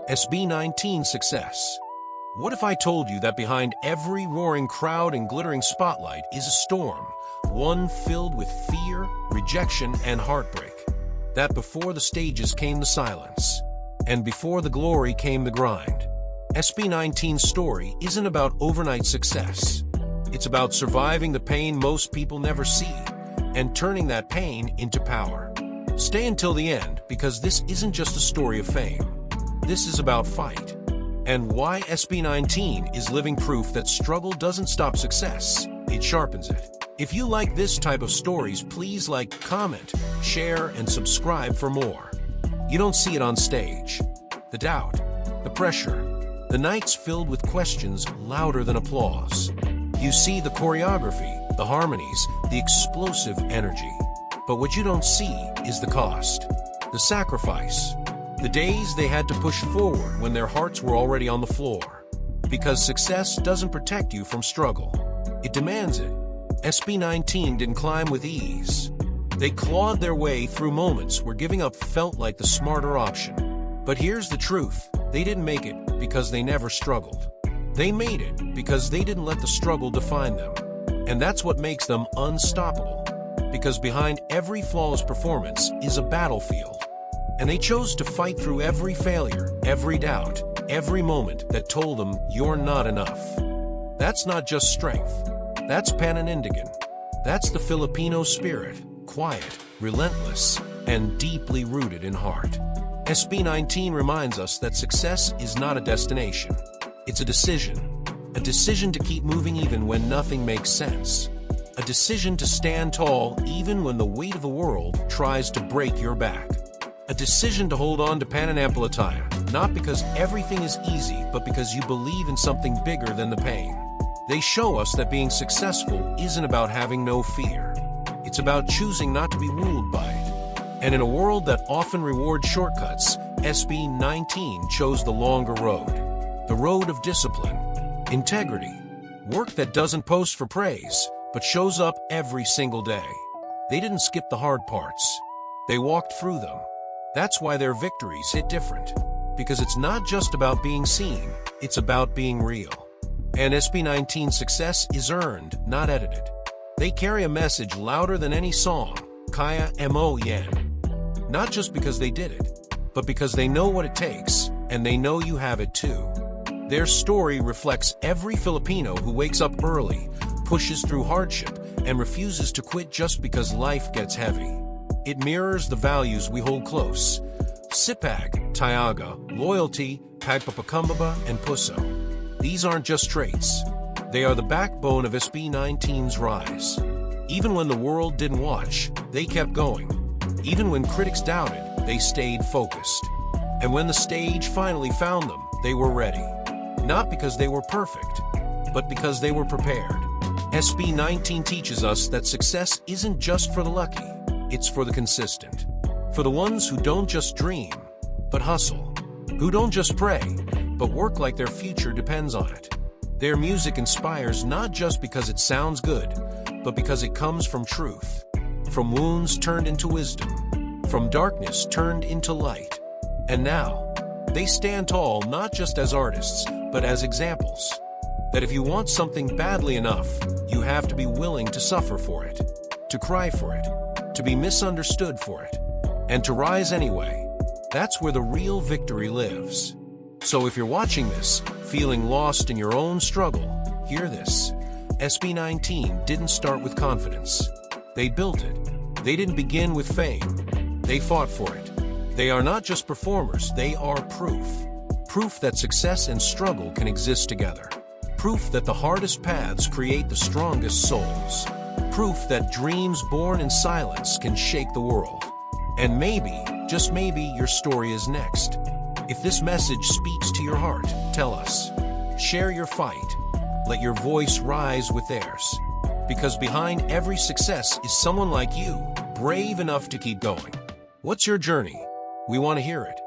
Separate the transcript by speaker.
Speaker 1: SB19 Success. What if I told you that behind every roaring crowd and glittering spotlight is a storm, one filled with fear, rejection, and heartbreak? That before the stages came the silence, and before the glory came the grind. SB19's story isn't about overnight success. It's about surviving the pain most people never see, and turning that pain into power. Stay until the end, because this isn't just a story of fame. This is about fight, and why SB19 is living proof that struggle doesn't stop success, it sharpens it. If you like this type of stories, please like, comment, share, and subscribe for more. You don't see it on stage. The doubt, the pressure, the nights filled with questions louder than applause. You see the choreography, the harmonies, the explosive energy. But what you don't see is the cost, the sacrifice, the days they had to push forward when their hearts were already on the floor. Because success doesn't protect you from struggle. It demands it. SB19 didn't climb with ease. They clawed their way through moments where giving up felt like the smarter option. But here's the truth. They didn't make it because they never struggled. They made it because they didn't let the struggle define them. And that's what makes them unstoppable. Because behind every flawless performance is a battlefield. And they chose to fight through every failure, every doubt, every moment that told them you're not enough. That's not just strength. That's paninindigan. That's the Filipino spirit, quiet, relentless, and deeply rooted in heart. SB19 reminds us that success is not a destination. It's a decision to keep moving even when nothing makes sense. A decision to stand tall even when the weight of the world tries to break your back. A decision to hold on to pananampalataya, not because everything is easy, but because you believe in something bigger than the pain. They show us that being successful isn't about having no fear. It's about choosing not to be ruled by it. And in a world that often rewards shortcuts, SB19 chose the longer road. The road of discipline, integrity, work that doesn't post for praise, but shows up every single day. They didn't skip the hard parts. They walked through them. That's why their victories hit different. Because it's not just about being seen, it's about being real. And SB19's success is earned, not edited. They carry a message louder than any song, Kaya Mo Yan. Not just because they did it, but because they know what it takes, and they know you have it too. Their story reflects every Filipino who wakes up early, pushes through hardship, and refuses to quit just because life gets heavy. It mirrors the values we hold close. Sipag, Tiaga, loyalty, pagpapakambaba, and puso. These aren't just traits. They are the backbone of SB19's rise. Even when the world didn't watch, they kept going. Even when critics doubted, they stayed focused. And when the stage finally found them, they were ready. Not because they were perfect, but because they were prepared. SB19 teaches us that success isn't just for the lucky. It's for the consistent. For the ones who don't just dream, but hustle. Who don't just pray, but work like their future depends on it. Their music inspires not just because it sounds good, but because it comes from truth. From wounds turned into wisdom. From darkness turned into light. And now, they stand tall not just as artists, but as examples. That if you want something badly enough, you have to be willing to suffer for it. To cry for it. To be misunderstood for it, and to rise anyway. That's where the real victory lives. So if you're watching this, feeling lost in your own struggle, hear this. SB19 didn't start with confidence. They built it. They didn't begin with fame. They fought for it. They are not just performers, they are proof. Proof that success and struggle can exist together. Proof that the hardest paths create the strongest souls. Proof that dreams born in silence can shake the world. And maybe, just maybe, your story is next. If this message speaks to your heart, tell us. Share your fight. Let your voice rise with theirs. Because behind every success is someone like you, brave enough to keep going. What's your journey? We want to hear it.